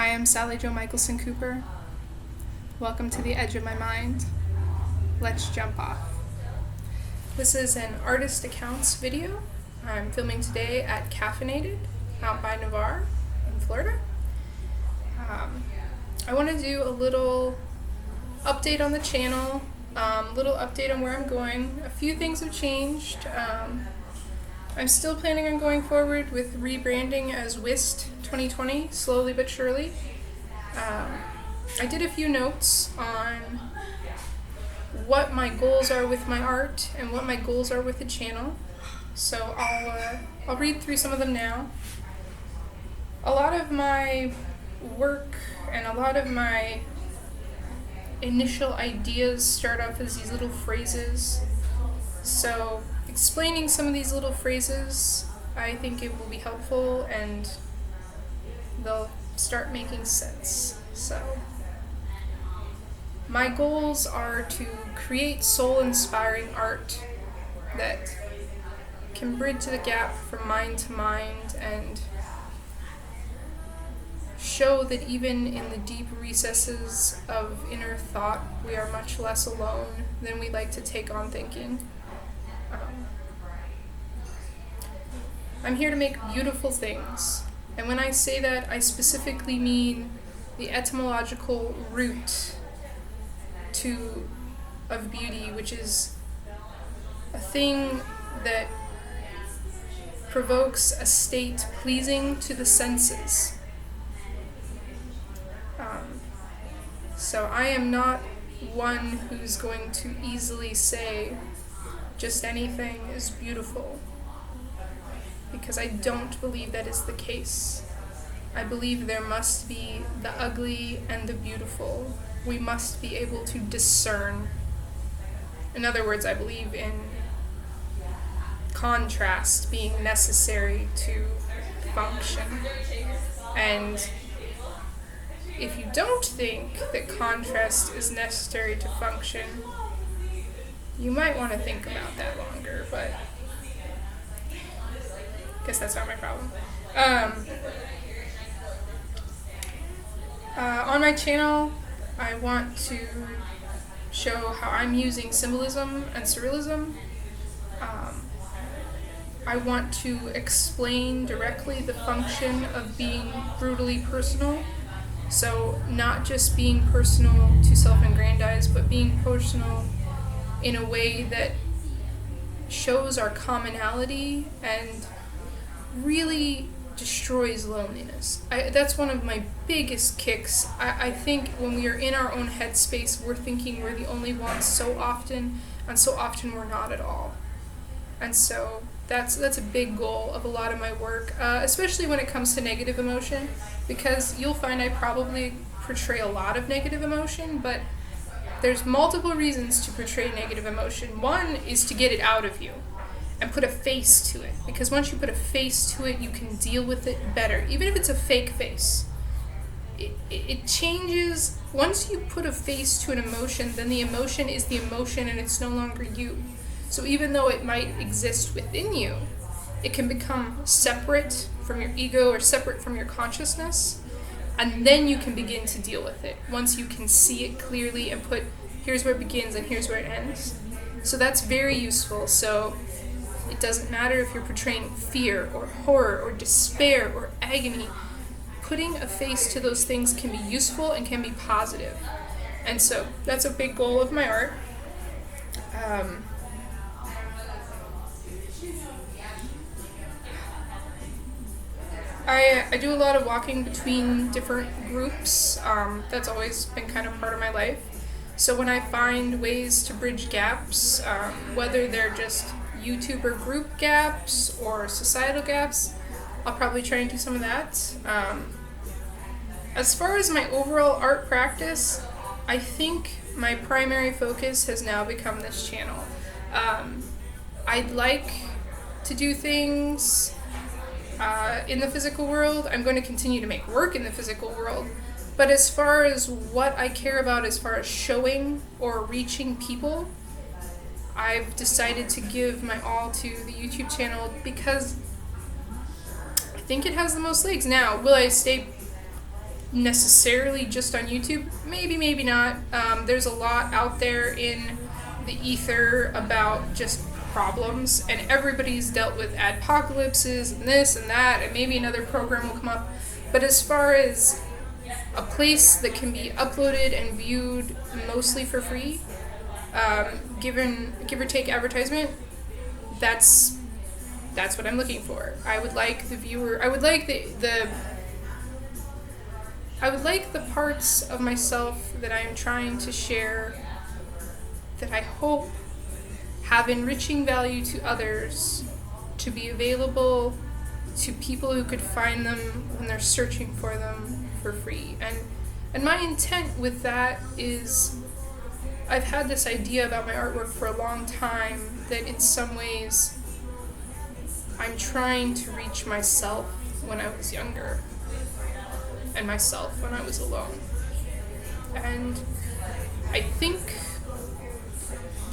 I am Sally Jo Michelson Cooper. Welcome to the edge of my mind. Let's jump off. This is an artist accounts video. I'm filming today at Caffeinated out by Navarre in Florida. I want to do a little update on the channel, little update on where I'm going. A few things have changed. I'm still planning on going forward with rebranding as Whist 2020, slowly but surely. I did a few notes on what my goals are with my art and what my goals are with the channel. So I'll read through some of them now. A lot of my work and a lot of my initial ideas start off as these little phrases. So explaining some of these little phrases, I think it will be helpful and they'll start making sense. So my goals are to create soul-inspiring art that can bridge the gap from mind to mind and show that even in the deep recesses of inner thought, we are much less alone than we like to take on thinking. I'm here to make beautiful things. And when I say that, I specifically mean the etymological root of beauty, which is a thing that provokes a state pleasing to the senses. So I am not one who's going to easily say just anything is beautiful, because I don't believe that is the case. I believe there must be the ugly and the beautiful. We must be able to discern. In other words, I believe in contrast being necessary to function. And if you don't think that contrast is necessary to function, you might want to think about that longer, but I guess that's not my problem. On my channel, I want to show how I'm using symbolism and surrealism. I want to explain directly the function of being brutally personal. So not just being personal to self-aggrandize, but being personal in a way that shows our commonality and really destroys loneliness. That's one of my biggest kicks. I think when we are in our own headspace, we're thinking we're the only ones so often, and so often we're not at all. And so that's a big goal of a lot of my work, especially when it comes to negative emotion, because you'll find I probably portray a lot of negative emotion, but there's multiple reasons to portray negative emotion. One is to get it out of you and put a face to it, because once you put a face to it, you can deal with it better, even if it's a fake face. It changes. Once you put a face to an emotion, then the emotion is the emotion and it's no longer you. So even though it might exist within you, it can become separate from your ego or separate from your consciousness, and then you can begin to deal with it once you can see it clearly and put, here's where it begins and here's where it ends. So that's very useful. So it doesn't matter if you're portraying fear or horror or despair or agony. Putting a face to those things can be useful and can be positive. And so that's a big goal of my art. I do a lot of walking between different groups. That's always been kind of part of my life. So when I find ways to bridge gaps, whether they're just YouTuber group gaps or societal gaps, I'll probably try and do some of that. As far as my overall art practice, I think my primary focus has now become this channel. I'd like to do things in the physical world. I'm going to continue to make work in the physical world. But as far as what I care about as far as showing or reaching people, I've decided to give my all to the YouTube channel because I think it has the most legs. Now, will I stay necessarily just on YouTube. Maybe not. There's a lot out there in the ether about just problems, and everybody's dealt with adpocalypses and this and that, and maybe another program will come up. But as far as a place that can be uploaded and viewed mostly for free, give or take advertisement, that's what I'm looking for. I would like the viewer. I would like the parts of myself that I am trying to share, that I hope have enriching value to others, to be available to people who could find them when they're searching for them for free. And my intent with that is, I've had this idea about my artwork for a long time, that in some ways I'm trying to reach myself when I was younger, and myself when I was alone. And I think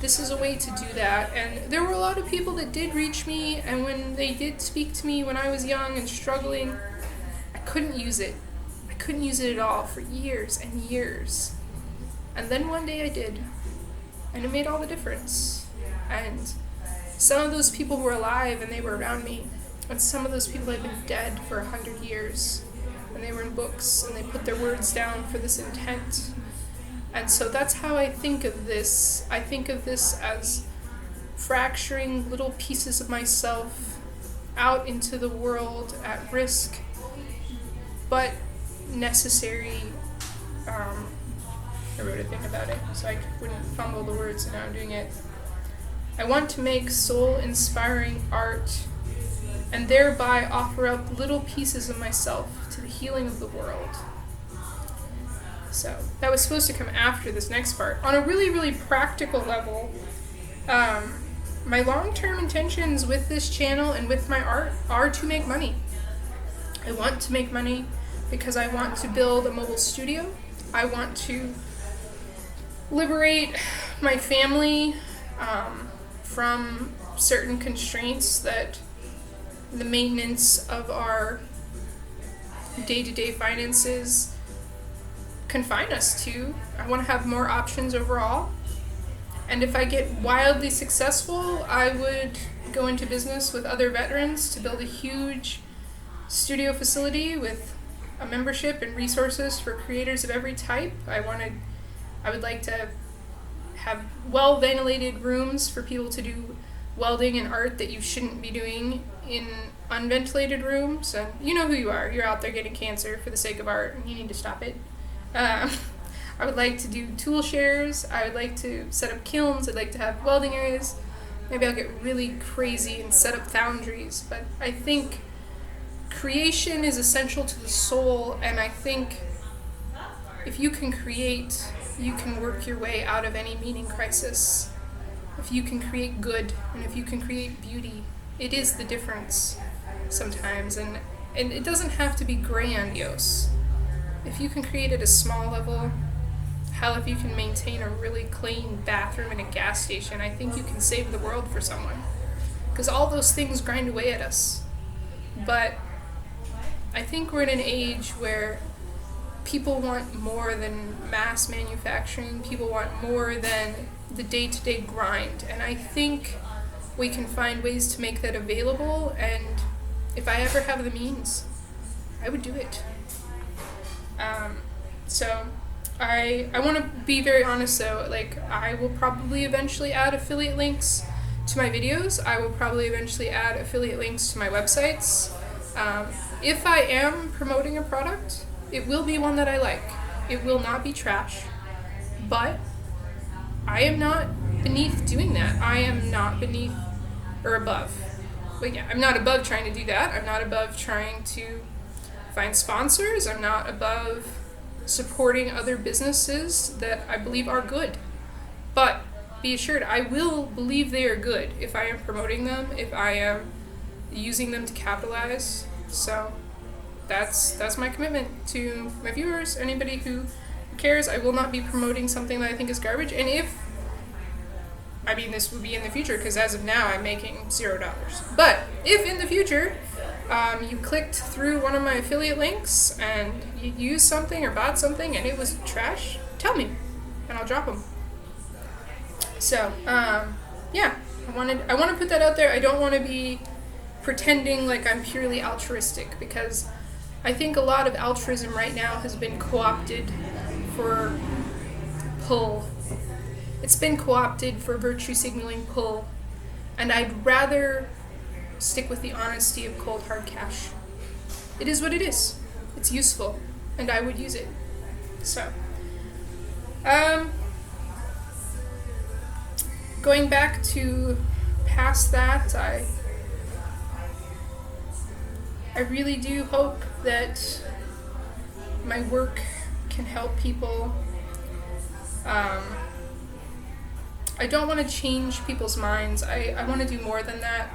this is a way to do that. And there were a lot of people that did reach me, and when they did speak to me when I was young and struggling, I couldn't use it. I couldn't use it at all for years and years. And then one day I did, and it made all the difference. And some of those people were alive and they were around me, and some of those people had been dead for 100 years, and they were in books, and they put their words down for this intent. And so that's how I think of this. I think of this as fracturing little pieces of myself out into the world at risk, but necessary. I wrote a thing about it so I wouldn't fumble the words, and now I'm doing it. I want to make soul-inspiring art and thereby offer up little pieces of myself to the healing of the world. So that was supposed to come after this next part. On a really, really practical level, my long-term intentions with this channel and with my art are to make money. I want to make money because I want to build a mobile studio. I want to liberate my family from certain constraints that the maintenance of our day-to-day finances confine us to. I want to have more options overall. And if I get wildly successful, I would go into business with other veterans to build a huge studio facility with a membership and resources for creators of every type. I would like to have well-ventilated rooms for people to do welding and art that you shouldn't be doing in unventilated rooms. And you know who you are. You're out there getting cancer for the sake of art, and you need to stop it. I would like to do tool shares. I would like to set up kilns. I'd like to have welding areas. Maybe I'll get really crazy and set up foundries. But I think creation is essential to the soul, and I think if you can create, you can work your way out of any meaning crisis. If you can create good, and if you can create beauty, it is the difference sometimes. And it doesn't have to be grandiose. If you can create at a small level, hell, if you can maintain a really clean bathroom in a gas station, I think you can save the world for someone. Because all those things grind away at us. But I think we're in an age where people want more than mass manufacturing. People want more than the day-to-day grind. And I think we can find ways to make that available. And if I ever have the means, I would do it. So I want to be very honest though, like I will probably eventually add affiliate links to my videos. I will probably eventually add affiliate links to my websites. If I am promoting a product, it will be one that I like. It will not be trash, but I am not beneath doing that. I am not beneath or above. But yeah, I'm not above trying to do that. I'm not above trying to find sponsors. I'm not above supporting other businesses that I believe are good. But be assured, I will believe they are good if I am promoting them, if I am using them to capitalize. So that's my commitment to my viewers. Anybody who cares, I will not be promoting something that I think is garbage. And this would be in the future, because as of now I'm making $0. But if in the future You clicked through one of my affiliate links and you used something or bought something and it was trash, tell me and I'll drop them. So, yeah, I want to put that out there. I don't want to be pretending like I'm purely altruistic, because I think a lot of altruism right now has been co-opted for pull. It's been co-opted for virtue signaling pull, and I'd rather stick with the honesty of cold hard cash. It is what it is. It's useful, and I would use it. So, going back to past that, I really do hope that my work can help people. I don't want to change people's minds. I want to do more than that.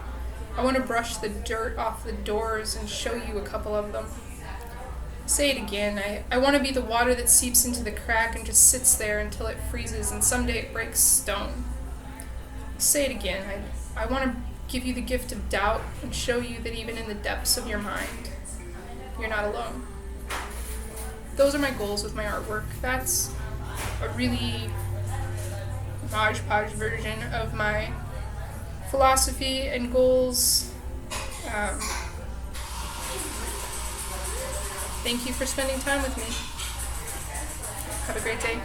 I want to brush the dirt off the doors and show you a couple of them. Say it again. I want to be the water that seeps into the crack and just sits there until it freezes and someday it breaks stone. Say it again. I want to give you the gift of doubt and show you that even in the depths of your mind, you're not alone. Those are my goals with my artwork. That's a really hodgepodge version of my philosophy and goals. Thank you for spending time with me. Have a great day.